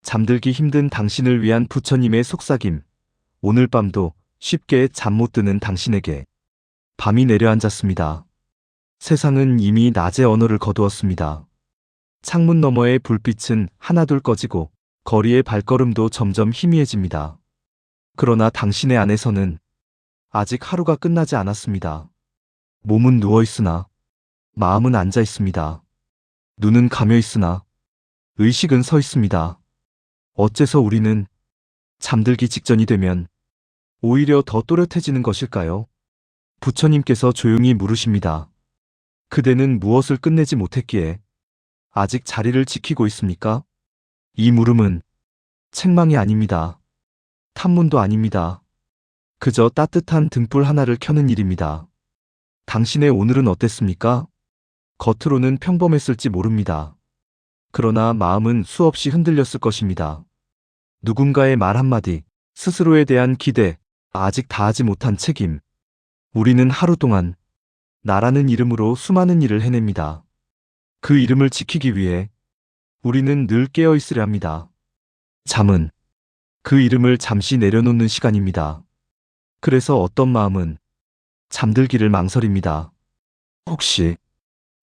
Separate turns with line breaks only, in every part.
잠들기 힘든 당신을 위한 부처님의 속삭임. 오늘 밤도 쉽게 잠 못 드는 당신에게 밤이 내려앉았습니다. 세상은 이미 낮의 언어를 거두었습니다. 창문 너머의 불빛은 하나둘 꺼지고 거리의 발걸음도 점점 희미해집니다. 그러나 당신의 안에서는 아직 하루가 끝나지 않았습니다. 몸은 누워 있으나 마음은 앉아 있습니다. 눈은 감여 있으나 의식은 서 있습니다. 어째서 우리는 잠들기 직전이 되면 오히려 더 또렷해지는 것일까요? 부처님께서 조용히 물으십니다. 그대는 무엇을 끝내지 못했기에 아직 자리를 지키고 있습니까? 이 물음은 책망이 아닙니다. 탐문도 아닙니다. 그저 따뜻한 등불 하나를 켜는 일입니다. 당신의 오늘은 어땠습니까? 겉으로는 평범했을지 모릅니다. 그러나 마음은 수없이 흔들렸을 것입니다. 누군가의 말 한마디, 스스로에 대한 기대, 아직 다하지 못한 책임. 우리는 하루 동안 나라는 이름으로 수많은 일을 해냅니다. 그 이름을 지키기 위해 우리는 늘 깨어 있으려 합니다. 잠은 그 이름을 잠시 내려놓는 시간입니다. 그래서 어떤 마음은 잠들기를 망설입니다. 혹시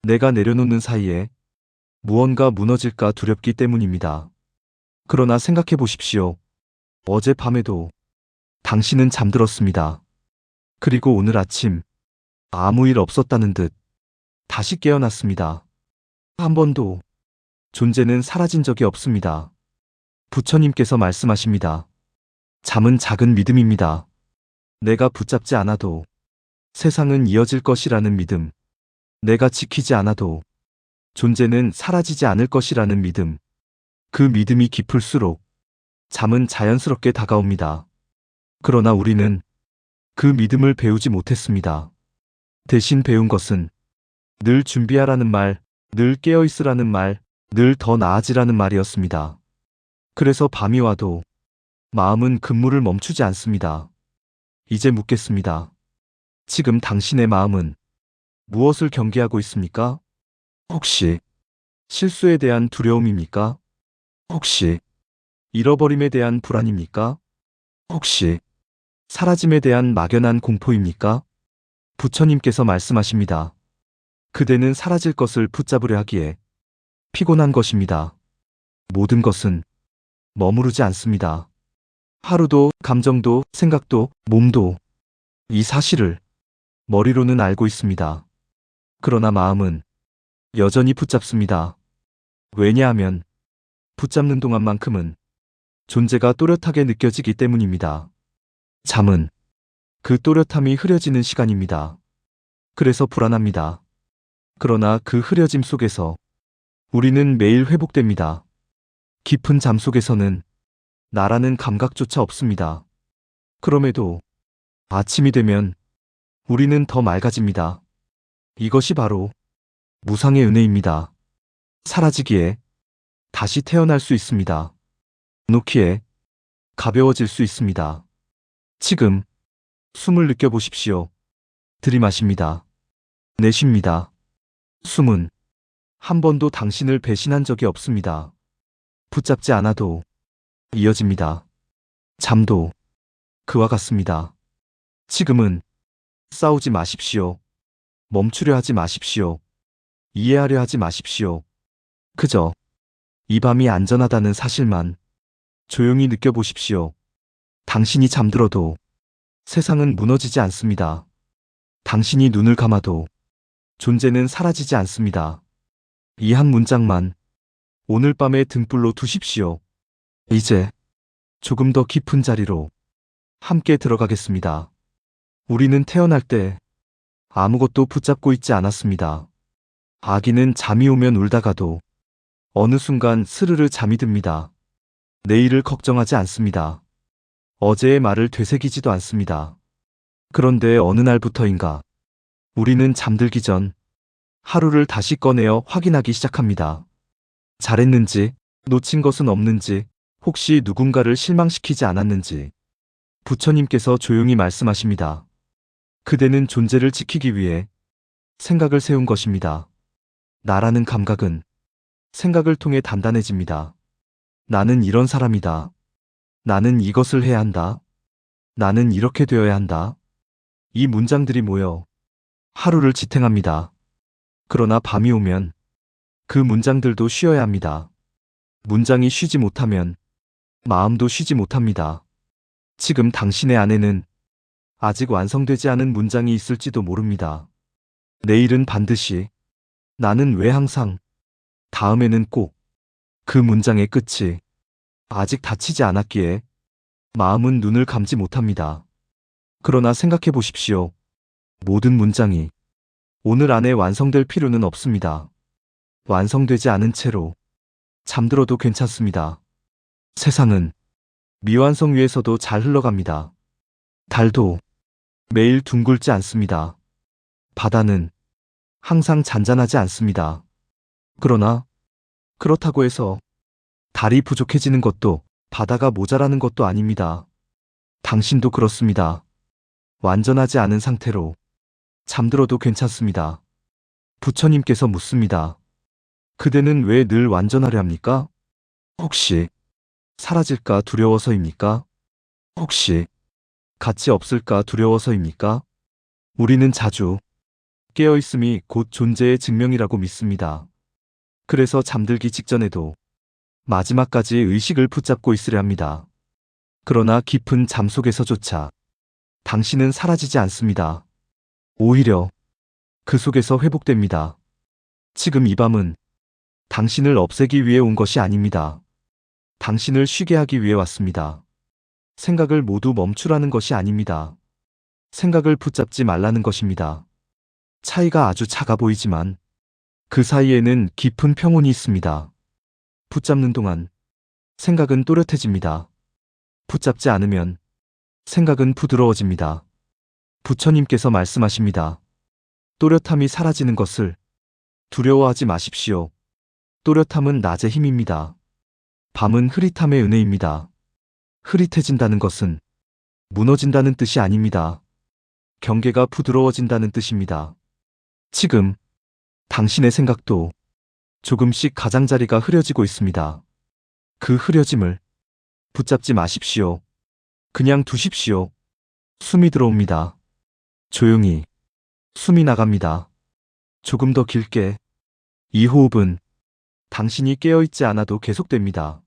내가 내려놓는 사이에 무언가 무너질까 두렵기 때문입니다. 그러나 생각해 보십시오. 어젯밤에도 당신은 잠들었습니다. 그리고 오늘 아침 아무 일 없었다는 듯 다시 깨어났습니다. 한 번도 존재는 사라진 적이 없습니다. 부처님께서 말씀하십니다. 잠은 작은 믿음입니다. 내가 붙잡지 않아도 세상은 이어질 것이라는 믿음. 내가 지키지 않아도 존재는 사라지지 않을 것이라는 믿음. 그 믿음이 깊을수록 잠은 자연스럽게 다가옵니다. 그러나 우리는 그 믿음을 배우지 못했습니다. 대신 배운 것은 늘 준비하라는 말, 늘 깨어있으라는 말, 늘 더 나아지라는 말이었습니다. 그래서 밤이 와도 마음은 근무를 멈추지 않습니다. 이제 묻겠습니다. 지금 당신의 마음은 무엇을 경계하고 있습니까? 혹시 실수에 대한 두려움입니까? 혹시 잃어버림에 대한 불안입니까? 혹시 사라짐에 대한 막연한 공포입니까? 부처님께서 말씀하십니다. 그대는 사라질 것을 붙잡으려 하기에 피곤한 것입니다. 모든 것은 머무르지 않습니다. 하루도, 감정도, 생각도, 몸도 이 사실을 머리로는 알고 있습니다. 그러나 마음은 여전히 붙잡습니다. 왜냐하면 붙잡는 동안만큼은 존재가 또렷하게 느껴지기 때문입니다. 잠은 그 또렷함이 흐려지는 시간입니다. 그래서 불안합니다. 그러나 그 흐려짐 속에서 우리는 매일 회복됩니다. 깊은 잠 속에서는 나라는 감각조차 없습니다. 그럼에도 아침이 되면 우리는 더 맑아집니다. 이것이 바로 무상의 은혜입니다. 사라지기에 다시 태어날 수 있습니다. 놓기에 가벼워질 수 있습니다. 지금 숨을 느껴보십시오. 들이마십니다. 내쉽니다. 숨은 한 번도 당신을 배신한 적이 없습니다. 붙잡지 않아도 이어집니다. 잠도 그와 같습니다. 지금은 싸우지 마십시오. 멈추려 하지 마십시오. 이해하려 하지 마십시오. 그저 이 밤이 안전하다는 사실만 조용히 느껴보십시오. 당신이 잠들어도 세상은 무너지지 않습니다. 당신이 눈을 감아도 존재는 사라지지 않습니다. 이 한 문장만 오늘 밤의 등불로 두십시오. 이제 조금 더 깊은 자리로 함께 들어가겠습니다. 우리는 태어날 때 아무것도 붙잡고 있지 않았습니다. 아기는 잠이 오면 울다가도 어느 순간 스르르 잠이 듭니다. 내일을 걱정하지 않습니다. 어제의 말을 되새기지도 않습니다. 그런데 어느 날부터인가 우리는 잠들기 전 하루를 다시 꺼내어 확인하기 시작합니다. 잘했는지, 놓친 것은 없는지, 혹시 누군가를 실망시키지 않았는지. 부처님께서 조용히 말씀하십니다. 그대는 존재를 지키기 위해 생각을 세운 것입니다. 나라는 감각은 생각을 통해 단단해집니다. 나는 이런 사람이다. 나는 이것을 해야 한다. 나는 이렇게 되어야 한다. 이 문장들이 모여 하루를 지탱합니다. 그러나 밤이 오면 그 문장들도 쉬어야 합니다. 문장이 쉬지 못하면 마음도 쉬지 못합니다. 지금 당신의 안에는 아직 완성되지 않은 문장이 있을지도 모릅니다. 내일은 반드시, 나는 왜 항상, 다음에는 꼭, 그 문장의 끝이 아직 닫히지 않았기에 마음은 눈을 감지 못합니다. 그러나 생각해 보십시오. 모든 문장이 오늘 안에 완성될 필요는 없습니다. 완성되지 않은 채로 잠들어도 괜찮습니다. 세상은 미완성 위에서도 잘 흘러갑니다. 달도 매일 둥글지 않습니다. 바다는 항상 잔잔하지 않습니다. 그러나 그렇다고 해서 달이 부족해지는 것도 바다가 모자라는 것도 아닙니다. 당신도 그렇습니다. 완전하지 않은 상태로 잠들어도 괜찮습니다. 부처님께서 묻습니다. 그대는 왜 늘 완전하려 합니까? 혹시 사라질까 두려워서입니까? 혹시 가치 없을까 두려워서입니까? 우리는 자주 깨어있음이 곧 존재의 증명이라고 믿습니다. 그래서 잠들기 직전에도 마지막까지 의식을 붙잡고 있으려 합니다. 그러나 깊은 잠 속에서조차 당신은 사라지지 않습니다. 오히려 그 속에서 회복됩니다. 지금 이 밤은 당신을 없애기 위해 온 것이 아닙니다. 당신을 쉬게 하기 위해 왔습니다. 생각을 모두 멈추라는 것이 아닙니다. 생각을 붙잡지 말라는 것입니다. 차이가 아주 작아 보이지만 그 사이에는 깊은 평온이 있습니다. 붙잡는 동안 생각은 또렷해집니다. 붙잡지 않으면 생각은 부드러워집니다. 부처님께서 말씀하십니다. 또렷함이 사라지는 것을 두려워하지 마십시오. 또렷함은 낮의 힘입니다. 밤은 흐릿함의 은혜입니다. 흐릿해진다는 것은 무너진다는 뜻이 아닙니다. 경계가 부드러워진다는 뜻입니다. 지금 당신의 생각도 조금씩 가장자리가 흐려지고 있습니다. 그 흐려짐을 붙잡지 마십시오. 그냥 두십시오. 숨이 들어옵니다. 조용히 숨이 나갑니다. 조금 더 길게. 이 호흡은 당신이 깨어있지 않아도 계속됩니다.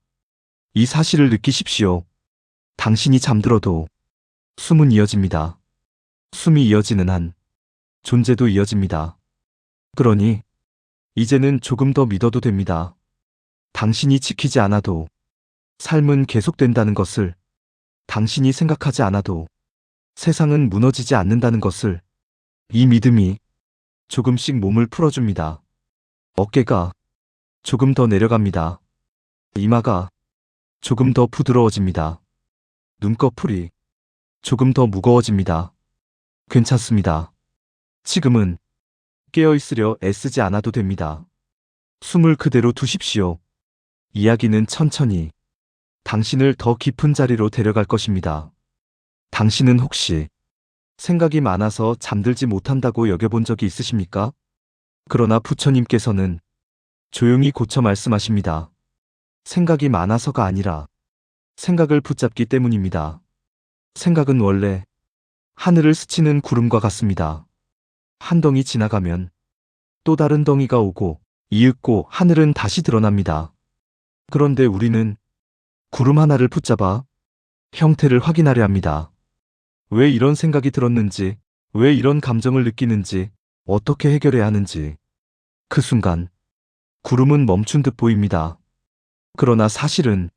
이 사실을 느끼십시오. 당신이 잠들어도 숨은 이어집니다. 숨이 이어지는 한 존재도 이어집니다. 그러니 이제는 조금 더 믿어도 됩니다. 당신이 지키지 않아도 삶은 계속된다는 것을, 당신이 생각하지 않아도 세상은 무너지지 않는다는 것을, 이 믿음이 조금씩 몸을 풀어줍니다. 어깨가 조금 더 내려갑니다. 이마가 조금 더 부드러워집니다. 눈꺼풀이 조금 더 무거워집니다. 괜찮습니다. 지금은 깨어있으려 애쓰지 않아도 됩니다. 숨을 그대로 두십시오. 이야기는 천천히 당신을 더 깊은 자리로 데려갈 것입니다. 당신은 혹시 생각이 많아서 잠들지 못한다고 여겨본 적이 있으십니까? 그러나 부처님께서는 조용히 고쳐 말씀하십니다. 생각이 많아서가 아니라 생각을 붙잡기 때문입니다. 생각은 원래 하늘을 스치는 구름과 같습니다. 한 덩이 지나가면 또 다른 덩이가 오고 이윽고 하늘은 다시 드러납니다. 그런데 우리는 구름 하나를 붙잡아 형태를 확인하려 합니다. 왜 이런 생각이 들었는지, 왜 이런 감정을 느끼는지, 어떻게 해결해야 하는지. 그 순간 구름은 멈춘 듯 보입니다. 그러나 사실은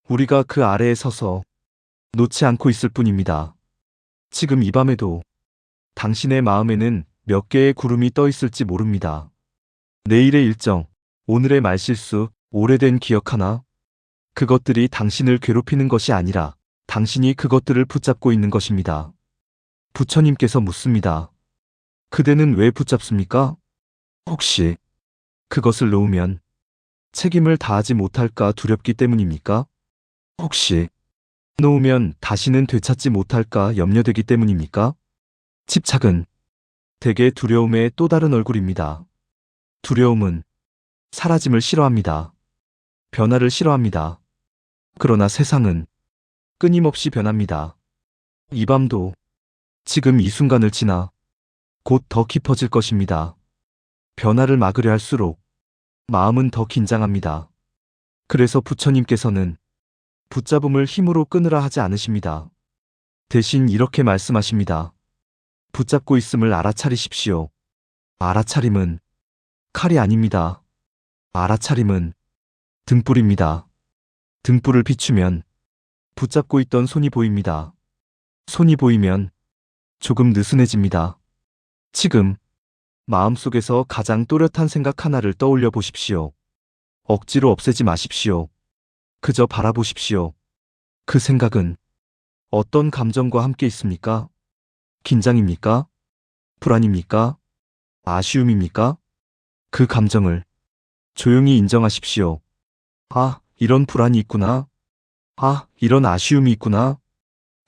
우리가 그 아래에 서서 놓지 않고 있을 뿐입니다. 지금 이 밤에도 당신의 마음에는 몇 개의 구름이 떠 있을지 모릅니다. 내일의 일정, 오늘의 말실수, 오래된 기억 하나, 그것들이 당신을 괴롭히는 것이 아니라 당신이 그것들을 붙잡고 있는 것입니다. 부처님께서 묻습니다. 그대는 왜 붙잡습니까? 혹시 그것을 놓으면 책임을 다하지 못할까 두렵기 때문입니까? 혹시 놓으면 다시는 되찾지 못할까 염려되기 때문입니까? 집착은 대개 두려움의 또 다른 얼굴입니다. 두려움은 사라짐을 싫어합니다. 변화를 싫어합니다. 그러나 세상은 끊임없이 변합니다. 이 밤도 지금 이 순간을 지나 곧 더 깊어질 것입니다. 변화를 막으려 할수록 마음은 더 긴장합니다. 그래서 부처님께서는 붙잡음을 힘으로 끊으라 하지 않으십니다. 대신 이렇게 말씀하십니다. 붙잡고 있음을 알아차리십시오. 알아차림은 칼이 아닙니다. 알아차림은 등불입니다. 등불을 비추면 붙잡고 있던 손이 보입니다. 손이 보이면 조금 느슨해집니다. 지금 마음속에서 가장 또렷한 생각 하나를 떠올려 보십시오. 억지로 없애지 마십시오. 그저 바라보십시오. 그 생각은 어떤 감정과 함께 있습니까? 긴장입니까? 불안입니까? 아쉬움입니까? 그 감정을 조용히 인정하십시오. 아, 이런 불안이 있구나. 아, 이런 아쉬움이 있구나.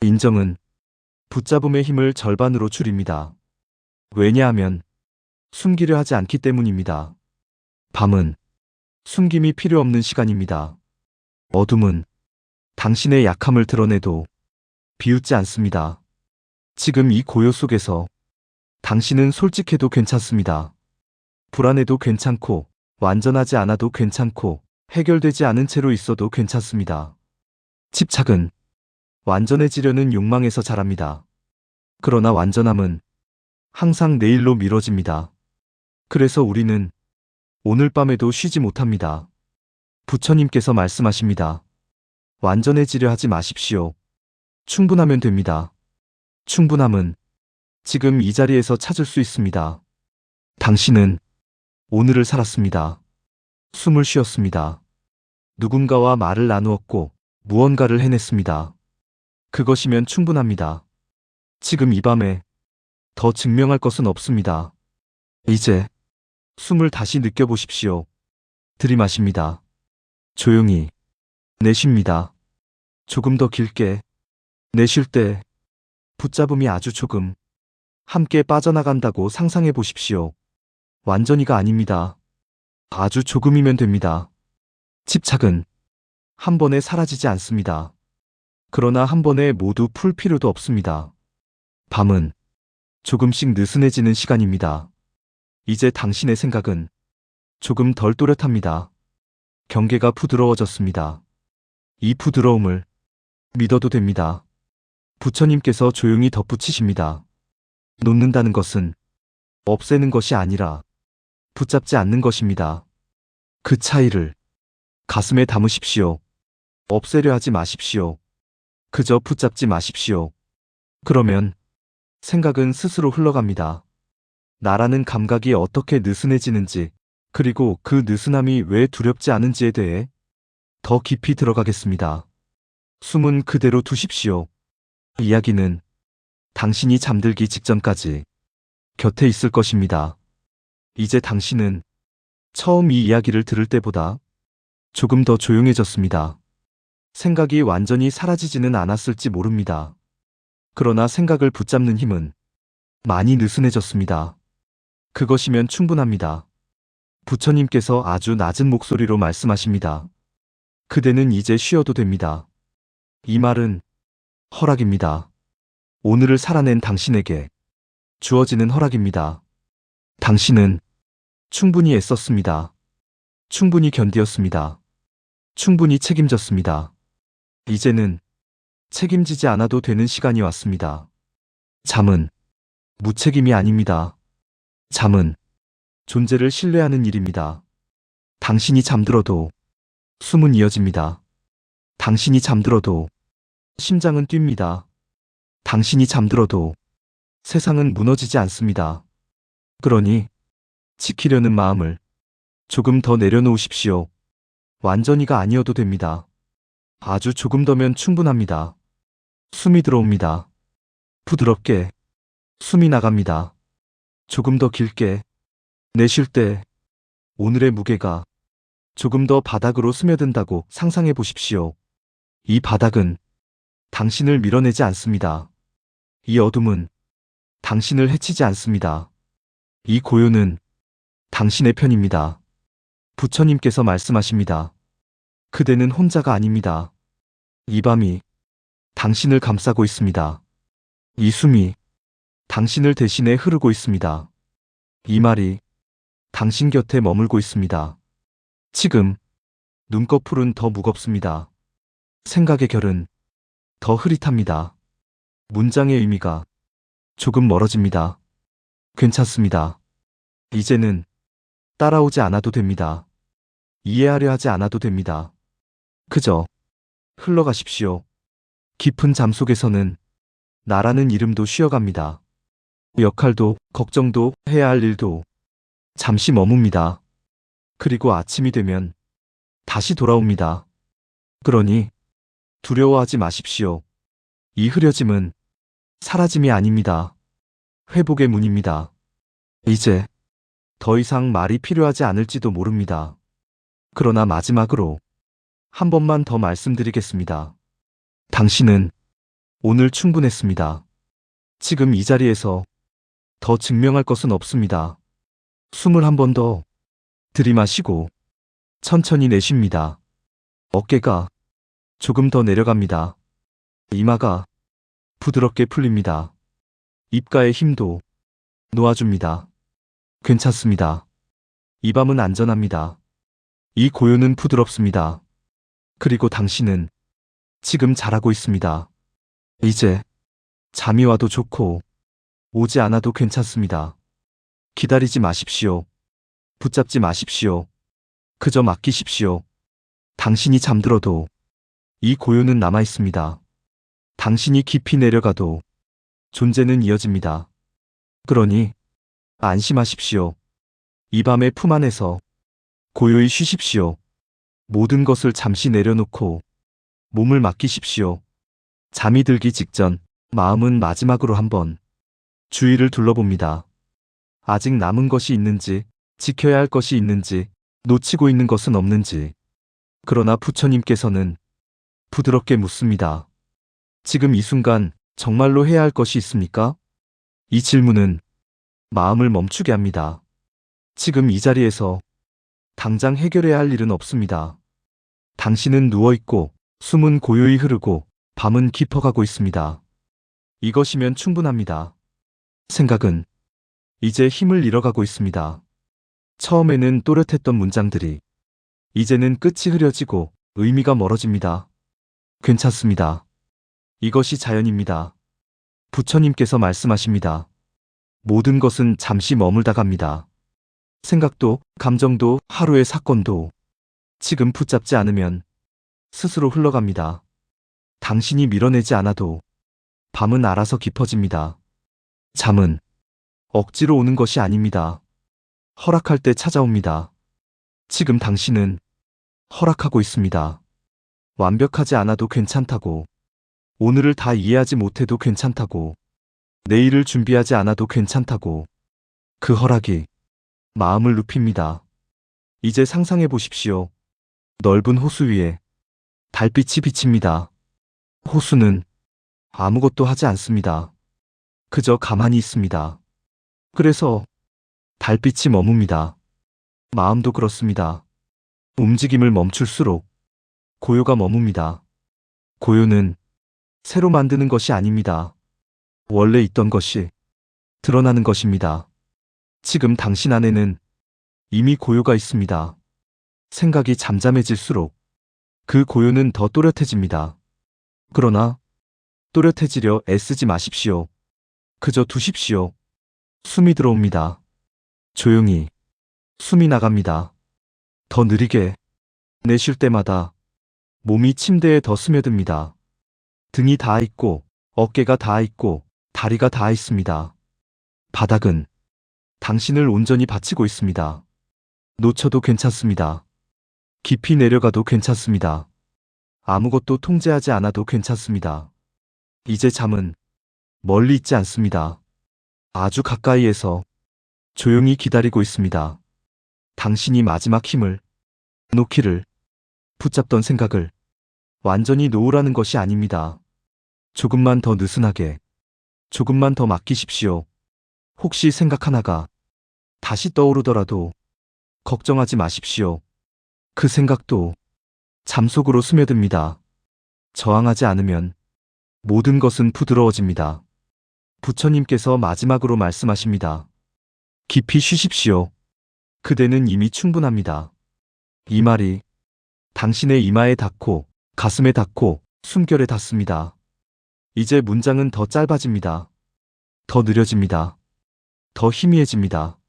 인정은 붙잡음의 힘을 절반으로 줄입니다. 왜냐하면 숨기려 하지 않기 때문입니다. 밤은 숨김이 필요 없는 시간입니다. 어둠은 당신의 약함을 드러내도 비웃지 않습니다. 지금 이 고요 속에서 당신은 솔직해도 괜찮습니다. 불안해도 괜찮고, 완전하지 않아도 괜찮고, 해결되지 않은 채로 있어도 괜찮습니다. 집착은 완전해지려는 욕망에서 자랍니다. 그러나 완전함은 항상 내일로 미뤄집니다. 그래서 우리는 오늘 밤에도 쉬지 못합니다. 부처님께서 말씀하십니다. 완전해지려 하지 마십시오. 충분하면 됩니다. 충분함은 지금 이 자리에서 찾을 수 있습니다. 당신은 오늘을 살았습니다. 숨을 쉬었습니다. 누군가와 말을 나누었고 무언가를 해냈습니다. 그것이면 충분합니다. 지금 이 밤에 더 증명할 것은 없습니다. 이제 숨을 다시 느껴보십시오. 들이마십니다. 조용히 내쉽니다. 조금 더 길게 내쉴 때 붙잡음이 아주 조금 함께 빠져나간다고 상상해 보십시오. 완전히가 아닙니다. 아주 조금이면 됩니다. 집착은 한 번에 사라지지 않습니다. 그러나 한 번에 모두 풀 필요도 없습니다. 밤은 조금씩 느슨해지는 시간입니다. 이제 당신의 생각은 조금 덜 또렷합니다. 경계가 부드러워졌습니다. 이 부드러움을 믿어도 됩니다. 부처님께서 조용히 덧붙이십니다. 놓는다는 것은 없애는 것이 아니라 붙잡지 않는 것입니다. 그 차이를 가슴에 담으십시오. 없애려 하지 마십시오. 그저 붙잡지 마십시오. 그러면 생각은 스스로 흘러갑니다. 나라는 감각이 어떻게 느슨해지는지, 그리고 그 느슨함이 왜 두렵지 않은지에 대해 더 깊이 들어가겠습니다. 숨은 그대로 두십시오. 이야기는 당신이 잠들기 직전까지 곁에 있을 것입니다. 이제 당신은 처음 이 이야기를 들을 때보다 조금 더 조용해졌습니다. 생각이 완전히 사라지지는 않았을지 모릅니다. 그러나 생각을 붙잡는 힘은 많이 느슨해졌습니다. 그것이면 충분합니다. 부처님께서 아주 낮은 목소리로 말씀하십니다. 그대는 이제 쉬어도 됩니다. 이 말은 허락입니다. 오늘을 살아낸 당신에게 주어지는 허락입니다. 당신은 충분히 애썼습니다. 충분히 견디었습니다. 충분히 책임졌습니다. 이제는 책임지지 않아도 되는 시간이 왔습니다. 잠은 무책임이 아닙니다. 잠은 존재를 신뢰하는 일입니다. 당신이 잠들어도 숨은 이어집니다. 당신이 잠들어도 심장은 뜁니다. 당신이 잠들어도 세상은 무너지지 않습니다. 그러니 지키려는 마음을 조금 더 내려놓으십시오. 완전히가 아니어도 됩니다. 아주 조금 더면 충분합니다. 숨이 들어옵니다. 부드럽게 숨이 나갑니다. 조금 더 길게 내쉴 때 오늘의 무게가 조금 더 바닥으로 스며든다고 상상해 보십시오. 이 바닥은 당신을 밀어내지 않습니다. 이 어둠은 당신을 해치지 않습니다. 이 고요는 당신의 편입니다. 부처님께서 말씀하십니다. 그대는 혼자가 아닙니다. 이 밤이 당신을 감싸고 있습니다. 이 숨이 당신을 대신해 흐르고 있습니다. 이 말이 당신 곁에 머물고 있습니다. 지금 눈꺼풀은 더 무겁습니다. 생각의 결은 더 흐릿합니다. 문장의 의미가 조금 멀어집니다. 괜찮습니다. 이제는 따라오지 않아도 됩니다. 이해하려 하지 않아도 됩니다. 그저 흘러가십시오. 깊은 잠 속에서는 나라는 이름도 쉬어갑니다. 역할도 걱정도 해야 할 일도 잠시 머뭅니다. 그리고 아침이 되면 다시 돌아옵니다. 그러니 두려워하지 마십시오. 이 흐려짐은 사라짐이 아닙니다. 회복의 문입니다. 이제 더 이상 말이 필요하지 않을지도 모릅니다. 그러나 마지막으로 한 번만 더 말씀드리겠습니다. 당신은 오늘 충분했습니다. 지금 이 자리에서 더 증명할 것은 없습니다. 숨을 한 번 더 들이마시고 천천히 내쉽니다. 어깨가 조금 더 내려갑니다. 이마가 부드럽게 풀립니다. 입가의 힘도 놓아줍니다. 괜찮습니다. 이 밤은 안전합니다. 이 고요는 부드럽습니다. 그리고 당신은 지금 잘하고 있습니다. 이제 잠이 와도 좋고 오지 않아도 괜찮습니다. 기다리지 마십시오. 붙잡지 마십시오. 그저 맡기십시오. 당신이 잠들어도 이 고요는 남아 있습니다. 당신이 깊이 내려가도 존재는 이어집니다. 그러니 안심하십시오. 이 밤의 품 안에서 고요히 쉬십시오. 모든 것을 잠시 내려놓고 몸을 맡기십시오. 잠이 들기 직전 마음은 마지막으로 한번 주위를 둘러봅니다. 아직 남은 것이 있는지, 지켜야 할 것이 있는지, 놓치고 있는 것은 없는지. 그러나 부처님께서는 부드럽게 묻습니다. 지금 이 순간 정말로 해야 할 것이 있습니까? 이 질문은 마음을 멈추게 합니다. 지금 이 자리에서 당장 해결해야 할 일은 없습니다. 당신은 누워있고 숨은 고요히 흐르고 밤은 깊어가고 있습니다. 이것이면 충분합니다. 생각은 이제 힘을 잃어가고 있습니다. 처음에는 또렷했던 문장들이 이제는 끝이 흐려지고 의미가 멀어집니다. 괜찮습니다. 이것이 자연입니다. 부처님께서 말씀하십니다. 모든 것은 잠시 머물다 갑니다. 생각도, 감정도, 하루의 사건도 지금 붙잡지 않으면 스스로 흘러갑니다. 당신이 밀어내지 않아도 밤은 알아서 깊어집니다. 잠은 억지로 오는 것이 아닙니다. 허락할 때 찾아옵니다. 지금 당신은 허락하고 있습니다. 완벽하지 않아도 괜찮다고, 오늘을 다 이해하지 못해도 괜찮다고, 내일을 준비하지 않아도 괜찮다고. 그 허락이 마음을 눕힙니다. 이제 상상해 보십시오. 넓은 호수 위에 달빛이 비칩니다. 호수는 아무것도 하지 않습니다. 그저 가만히 있습니다. 그래서 달빛이 머뭅니다. 마음도 그렇습니다. 움직임을 멈출수록 고요가 머뭅니다. 고요는 새로 만드는 것이 아닙니다. 원래 있던 것이 드러나는 것입니다. 지금 당신 안에는 이미 고요가 있습니다. 생각이 잠잠해질수록 그 고요는 더 또렷해집니다. 그러나 또렷해지려 애쓰지 마십시오. 그저 두십시오. 숨이 들어옵니다. 조용히 숨이 나갑니다. 더 느리게 내쉴 때마다 몸이 침대에 더 스며듭니다. 등이 닿아 있고 어깨가 닿아 있고 다리가 닿아 있습니다. 바닥은 당신을 온전히 받치고 있습니다. 놓쳐도 괜찮습니다. 깊이 내려가도 괜찮습니다. 아무것도 통제하지 않아도 괜찮습니다. 이제 잠은 멀리 있지 않습니다. 아주 가까이에서 조용히 기다리고 있습니다. 당신이 마지막 힘을 놓기를, 붙잡던 생각을 완전히 놓으라는 것이 아닙니다. 조금만 더 느슨하게, 조금만 더 맡기십시오. 혹시 생각 하나가 다시 떠오르더라도 걱정하지 마십시오. 그 생각도 잠 속으로 스며듭니다. 저항하지 않으면 모든 것은 부드러워집니다. 부처님께서 마지막으로 말씀하십니다. 깊이 쉬십시오. 그대는 이미 충분합니다. 이 말이 당신의 이마에 닿고 가슴에 닿고 숨결에 닿습니다. 이제 문장은 더 짧아집니다. 더 느려집니다. 더 희미해집니다.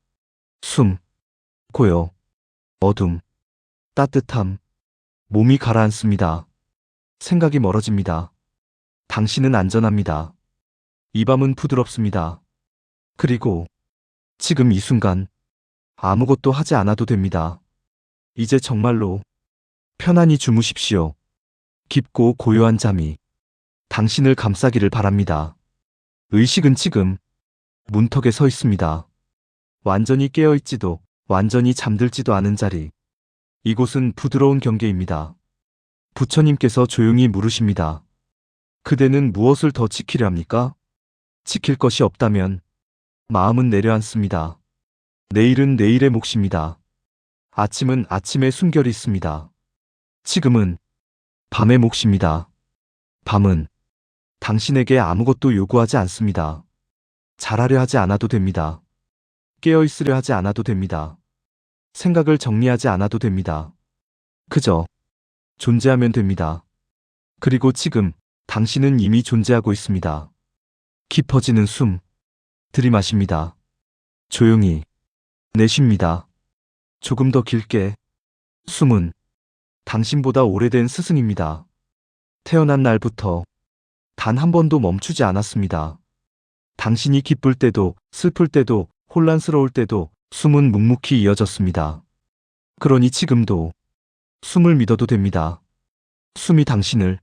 숨, 고요, 어둠, 따뜻함, 몸이 가라앉습니다. 생각이 멀어집니다. 당신은 안전합니다. 이 밤은 부드럽습니다. 그리고 지금 이 순간 아무것도 하지 않아도 됩니다. 이제 정말로 편안히 주무십시오. 깊고 고요한 잠이 당신을 감싸기를 바랍니다. 의식은 지금 문턱에 서 있습니다. 완전히 깨어있지도 완전히 잠들지도 않은 자리. 이곳은 부드러운 경계입니다. 부처님께서 조용히 물으십니다. 그대는 무엇을 더 지키려 합니까? 지킬 것이 없다면 마음은 내려앉습니다. 내일은 내일의 몫입니다. 아침은 아침의 숨결이 있습니다. 지금은 밤의 몫입니다. 밤은 당신에게 아무것도 요구하지 않습니다. 잘하려 하지 않아도 됩니다. 깨어있으려 하지 않아도 됩니다. 생각을 정리하지 않아도 됩니다. 그저 존재하면 됩니다. 그리고 지금 당신은 이미 존재하고 있습니다. 깊어지는 숨, 들이마십니다. 조용히 내쉽니다. 조금 더 길게. 숨은 당신보다 오래된 스승입니다. 태어난 날부터 단 한 번도 멈추지 않았습니다. 당신이 기쁠 때도 슬플 때도 혼란스러울 때도 숨은 묵묵히 이어졌습니다. 그러니 지금도 숨을 믿어도 됩니다. 숨이 당신을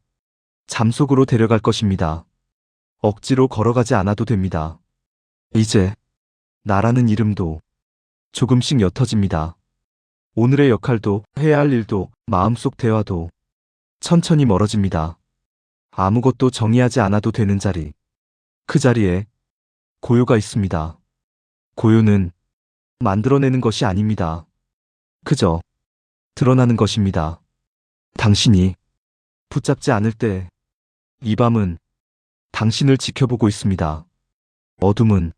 잠속으로 데려갈 것입니다. 억지로 걸어가지 않아도 됩니다. 이제 나라는 이름도 조금씩 옅어집니다. 오늘의 역할도 해야 할 일도 마음속 대화도 천천히 멀어집니다. 아무것도 정의하지 않아도 되는 자리. 그 자리에 고요가 있습니다. 고요는 만들어내는 것이 아닙니다. 그저 드러나는 것입니다. 당신이 붙잡지 않을 때 이 밤은 당신을 지켜보고 있습니다. 어둠은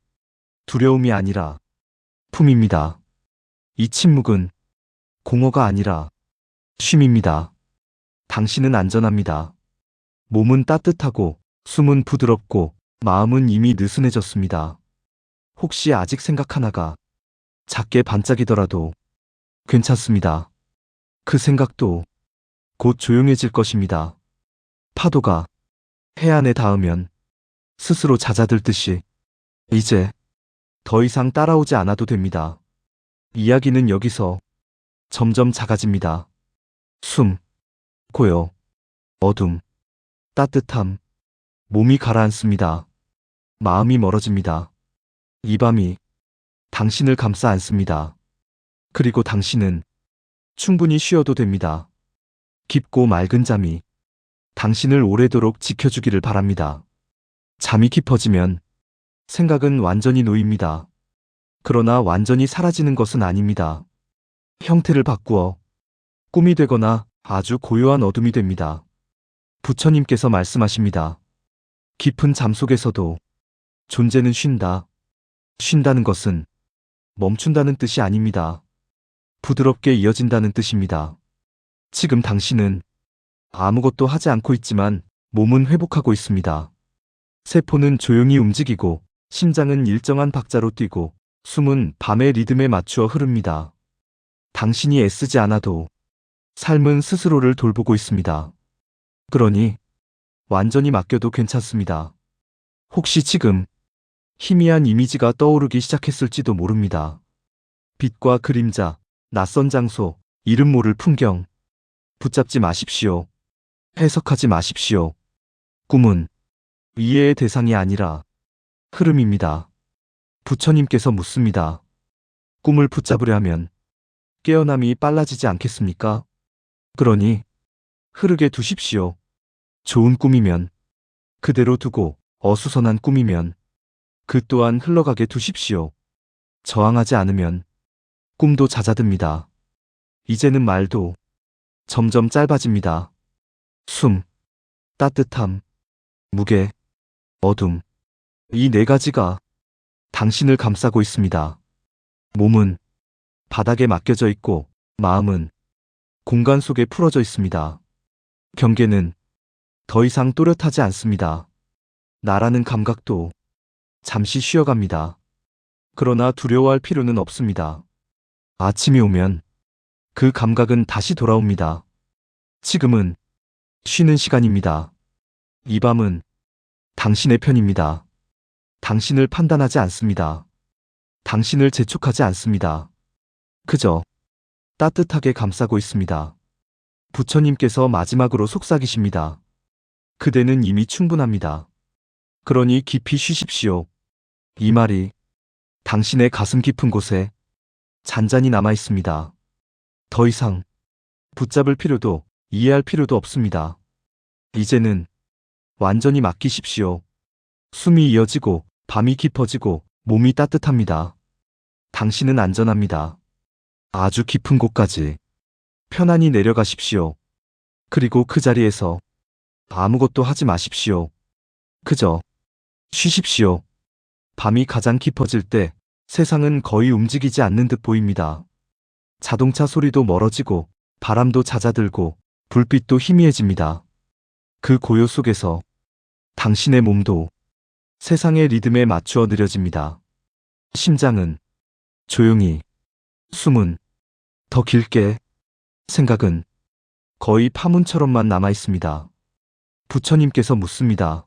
두려움이 아니라 품입니다. 이 침묵은 공허가 아니라 쉼입니다. 당신은 안전합니다. 몸은 따뜻하고 숨은 부드럽고 마음은 이미 느슨해졌습니다. 혹시 아직 생각 하나가 작게 반짝이더라도 괜찮습니다. 그 생각도 곧 조용해질 것입니다. 파도가 해안에 닿으면 스스로 잦아들듯이 이제 더 이상 따라오지 않아도 됩니다. 이야기는 여기서 점점 작아집니다. 숨, 고요, 어둠, 따뜻함, 몸이 가라앉습니다. 마음이 멀어집니다. 이 밤이 당신을 감싸 안습니다. 그리고 당신은 충분히 쉬어도 됩니다. 깊고 맑은 잠이 당신을 오래도록 지켜주기를 바랍니다. 잠이 깊어지면 생각은 완전히 놓입니다. 그러나 완전히 사라지는 것은 아닙니다. 형태를 바꾸어 꿈이 되거나 아주 고요한 어둠이 됩니다. 부처님께서 말씀하십니다. 깊은 잠 속에서도 존재는 쉰다. 쉰다는 것은 멈춘다는 뜻이 아닙니다. 부드럽게 이어진다는 뜻입니다. 지금 당신은 아무것도 하지 않고 있지만 몸은 회복하고 있습니다. 세포는 조용히 움직이고 심장은 일정한 박자로 뛰고 숨은 밤의 리듬에 맞추어 흐릅니다. 당신이 애쓰지 않아도 삶은 스스로를 돌보고 있습니다. 그러니 완전히 맡겨도 괜찮습니다. 혹시 지금 희미한 이미지가 떠오르기 시작했을지도 모릅니다. 빛과 그림자, 낯선 장소, 이름 모를 풍경. 붙잡지 마십시오. 해석하지 마십시오. 꿈은 이해의 대상이 아니라 흐름입니다. 부처님께서 묻습니다. 꿈을 붙잡으려 하면 깨어남이 빨라지지 않겠습니까? 그러니 흐르게 두십시오. 좋은 꿈이면 그대로 두고 어수선한 꿈이면 그 또한 흘러가게 두십시오. 저항하지 않으면 꿈도 잦아듭니다. 이제는 말도 점점 짧아집니다. 숨, 따뜻함, 무게, 어둠. 이 네 가지가 당신을 감싸고 있습니다. 몸은 바닥에 맡겨져 있고 마음은 공간 속에 풀어져 있습니다. 경계는 더 이상 또렷하지 않습니다. 나라는 감각도 잠시 쉬어갑니다. 그러나 두려워할 필요는 없습니다. 아침이 오면 그 감각은 다시 돌아옵니다. 지금은 쉬는 시간입니다. 이 밤은 당신의 편입니다. 당신을 판단하지 않습니다. 당신을 재촉하지 않습니다. 그저 따뜻하게 감싸고 있습니다. 부처님께서 마지막으로 속삭이십니다. 그대는 이미 충분합니다. 그러니 깊이 쉬십시오. 이 말이 당신의 가슴 깊은 곳에 잔잔히 남아 있습니다. 더 이상 붙잡을 필요도 이해할 필요도 없습니다. 이제는 완전히 맡기십시오. 숨이 이어지고 밤이 깊어지고 몸이 따뜻합니다. 당신은 안전합니다. 아주 깊은 곳까지 편안히 내려가십시오. 그리고 그 자리에서 아무것도 하지 마십시오. 그저 쉬십시오. 밤이 가장 깊어질 때 세상은 거의 움직이지 않는 듯 보입니다. 자동차 소리도 멀어지고 바람도 잦아들고 불빛도 희미해집니다. 그 고요 속에서 당신의 몸도 세상의 리듬에 맞추어 느려집니다. 심장은 조용히, 숨은 더 길게, 생각은 거의 파문처럼만 남아 있습니다. 부처님께서 묻습니다.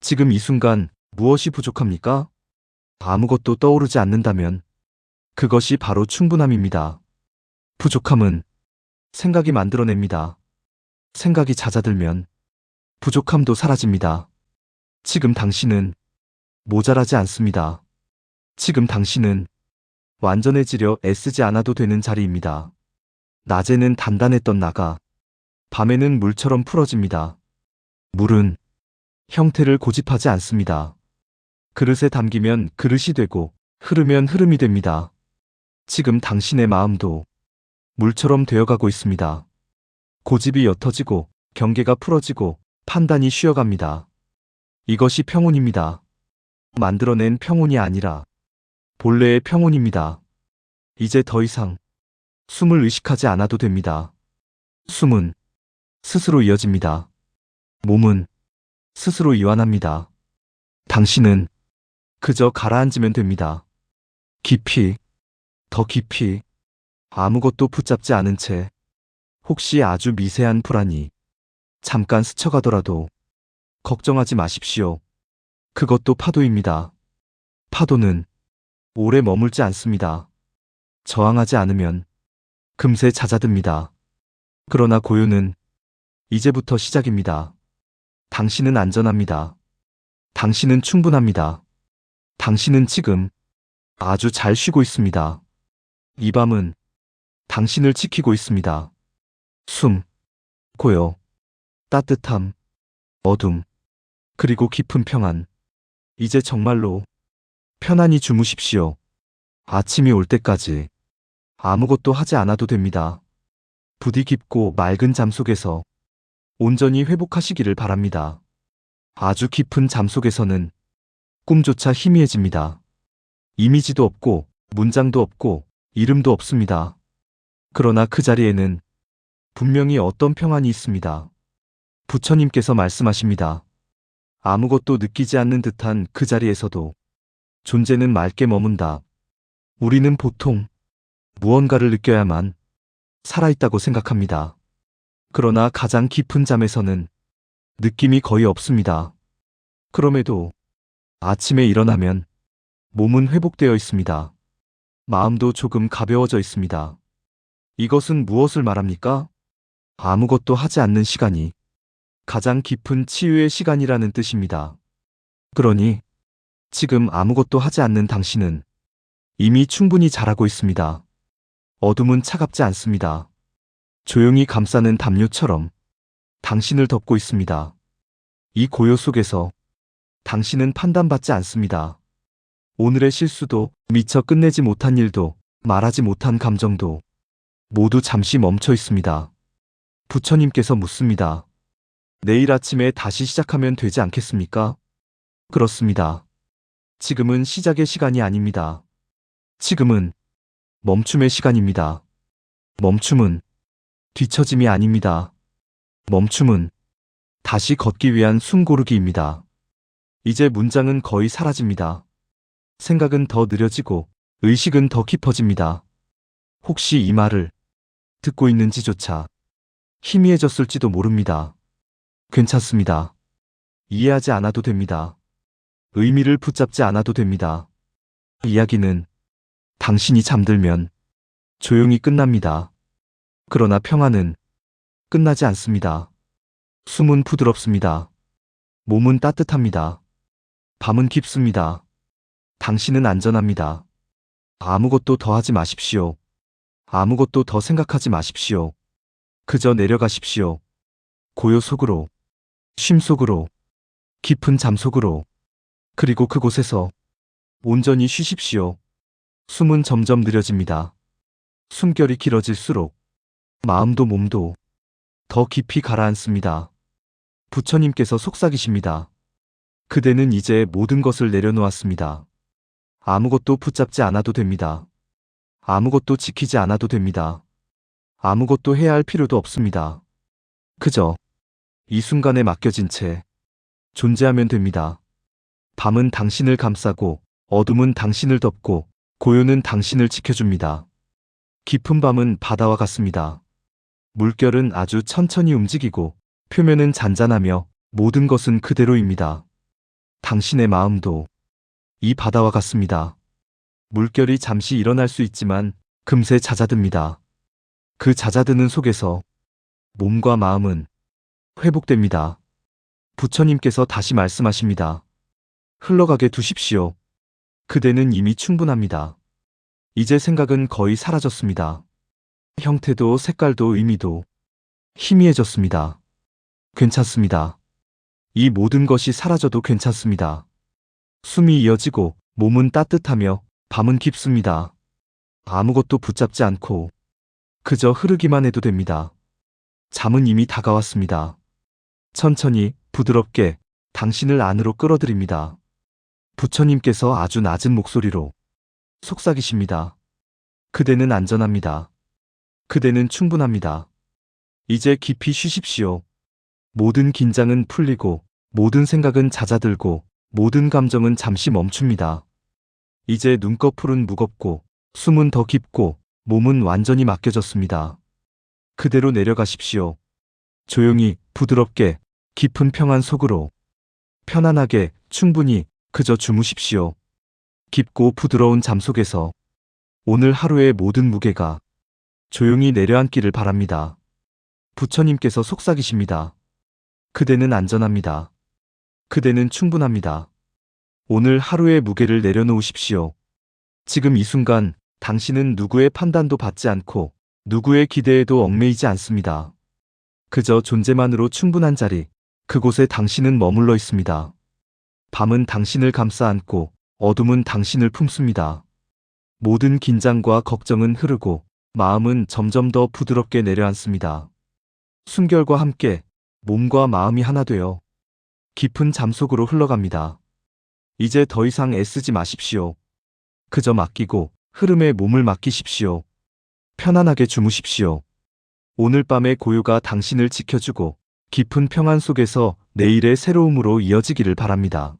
지금 이 순간 무엇이 부족합니까? 아무것도 떠오르지 않는다면 그것이 바로 충분함입니다. 부족함은 생각이 만들어냅니다. 생각이 잦아들면 부족함도 사라집니다. 지금 당신은 모자라지 않습니다. 지금 당신은 완전해지려 애쓰지 않아도 되는 자리입니다. 낮에는 단단했던 나가 밤에는 물처럼 풀어집니다. 물은 형태를 고집하지 않습니다. 그릇에 담기면 그릇이 되고 흐르면 흐름이 됩니다. 지금 당신의 마음도 물처럼 되어가고 있습니다. 고집이 옅어지고 경계가 풀어지고 판단이 쉬어갑니다. 이것이 평온입니다. 만들어낸 평온이 아니라 본래의 평온입니다. 이제 더 이상 숨을 의식하지 않아도 됩니다. 숨은 스스로 이어집니다. 몸은 스스로 이완합니다. 당신은 그저 가라앉으면 됩니다. 깊이, 더 깊이, 아무것도 붙잡지 않은 채 혹시 아주 미세한 불안이 잠깐 스쳐가더라도 걱정하지 마십시오. 그것도 파도입니다. 파도는 오래 머물지 않습니다. 저항하지 않으면 금세 잦아듭니다. 그러나 고요는 이제부터 시작입니다. 당신은 안전합니다. 당신은 충분합니다. 당신은 지금 아주 잘 쉬고 있습니다. 이 밤은 당신을 지키고 있습니다. 숨, 고요, 따뜻함, 어둠, 그리고 깊은 평안. 이제 정말로 편안히 주무십시오. 아침이 올 때까지 아무것도 하지 않아도 됩니다. 부디 깊고 맑은 잠 속에서 온전히 회복하시기를 바랍니다. 아주 깊은 잠 속에서는 꿈조차 희미해집니다. 이미지도 없고 문장도 없고 이름도 없습니다. 그러나 그 자리에는 분명히 어떤 평안이 있습니다. 부처님께서 말씀하십니다. 아무것도 느끼지 않는 듯한 그 자리에서도 존재는 맑게 머문다. 우리는 보통 무언가를 느껴야만 살아있다고 생각합니다. 그러나 가장 깊은 잠에서는 느낌이 거의 없습니다. 그럼에도 아침에 일어나면 몸은 회복되어 있습니다. 마음도 조금 가벼워져 있습니다. 이것은 무엇을 말합니까? 아무것도 하지 않는 시간이 가장 깊은 치유의 시간이라는 뜻입니다. 그러니 지금 아무것도 하지 않는 당신은 이미 충분히 잘하고 있습니다. 어둠은 차갑지 않습니다. 조용히 감싸는 담요처럼 당신을 덮고 있습니다. 이 고요 속에서 당신은 판단받지 않습니다. 오늘의 실수도 미처 끝내지 못한 일도 말하지 못한 감정도 모두 잠시 멈춰 있습니다. 부처님께서 묻습니다. 내일 아침에 다시 시작하면 되지 않겠습니까? 그렇습니다. 지금은 시작의 시간이 아닙니다. 지금은 멈춤의 시간입니다. 멈춤은 뒤처짐이 아닙니다. 멈춤은 다시 걷기 위한 숨 고르기입니다. 이제 문장은 거의 사라집니다. 생각은 더 느려지고 의식은 더 깊어집니다. 혹시 이 말을 듣고 있는지조차 희미해졌을지도 모릅니다. 괜찮습니다. 이해하지 않아도 됩니다. 의미를 붙잡지 않아도 됩니다. 이야기는 당신이 잠들면 조용히 끝납니다. 그러나 평화는 끝나지 않습니다. 숨은 부드럽습니다. 몸은 따뜻합니다. 밤은 깊습니다. 당신은 안전합니다. 아무것도 더 하지 마십시오. 아무것도 더 생각하지 마십시오. 그저 내려가십시오. 고요 속으로, 쉼 속으로, 깊은 잠 속으로, 그리고 그곳에서 온전히 쉬십시오. 숨은 점점 느려집니다. 숨결이 길어질수록 마음도 몸도 더 깊이 가라앉습니다. 부처님께서 속삭이십니다. 그대는 이제 모든 것을 내려놓았습니다. 아무것도 붙잡지 않아도 됩니다. 아무것도 지키지 않아도 됩니다. 아무것도 해야 할 필요도 없습니다. 그저 이 순간에 맡겨진 채 존재하면 됩니다. 밤은 당신을 감싸고 어둠은 당신을 덮고 고요는 당신을 지켜줍니다. 깊은 밤은 바다와 같습니다. 물결은 아주 천천히 움직이고 표면은 잔잔하며 모든 것은 그대로입니다. 당신의 마음도 이 바다와 같습니다. 물결이 잠시 일어날 수 있지만 금세 잦아듭니다. 그 잦아드는 속에서 몸과 마음은 회복됩니다. 부처님께서 다시 말씀하십니다. 흘러가게 두십시오. 그대는 이미 충분합니다. 이제 생각은 거의 사라졌습니다. 형태도 색깔도 의미도 희미해졌습니다. 괜찮습니다. 이 모든 것이 사라져도 괜찮습니다. 숨이 이어지고 몸은 따뜻하며 밤은 깊습니다. 아무것도 붙잡지 않고 그저 흐르기만 해도 됩니다. 잠은 이미 다가왔습니다. 천천히 부드럽게 당신을 안으로 끌어들입니다. 부처님께서 아주 낮은 목소리로 속삭이십니다. 그대는 안전합니다. 그대는 충분합니다. 이제 깊이 쉬십시오. 모든 긴장은 풀리고 모든 생각은 잦아들고 모든 감정은 잠시 멈춥니다. 이제 눈꺼풀은 무겁고 숨은 더 깊고 몸은 완전히 맡겨졌습니다. 그대로 내려가십시오. 조용히 부드럽게 깊은 평안 속으로 편안하게 충분히 그저 주무십시오. 깊고 부드러운 잠 속에서 오늘 하루의 모든 무게가 조용히 내려앉기를 바랍니다. 부처님께서 속삭이십니다. 그대는 안전합니다. 그대는 충분합니다. 오늘 하루의 무게를 내려놓으십시오. 지금 이 순간 당신은 누구의 판단도 받지 않고 누구의 기대에도 얽매이지 않습니다. 그저 존재만으로 충분한 자리, 그곳에 당신은 머물러 있습니다. 밤은 당신을 감싸 안고 어둠은 당신을 품습니다. 모든 긴장과 걱정은 흐르고 마음은 점점 더 부드럽게 내려앉습니다. 숨결과 함께 몸과 마음이 하나 되어 깊은 잠 속으로 흘러갑니다. 이제 더 이상 애쓰지 마십시오. 그저 맡기고 흐름에 몸을 맡기십시오. 편안하게 주무십시오. 오늘 밤의 고요가 당신을 지켜주고 깊은 평안 속에서 내일의 새로움으로 이어지기를 바랍니다.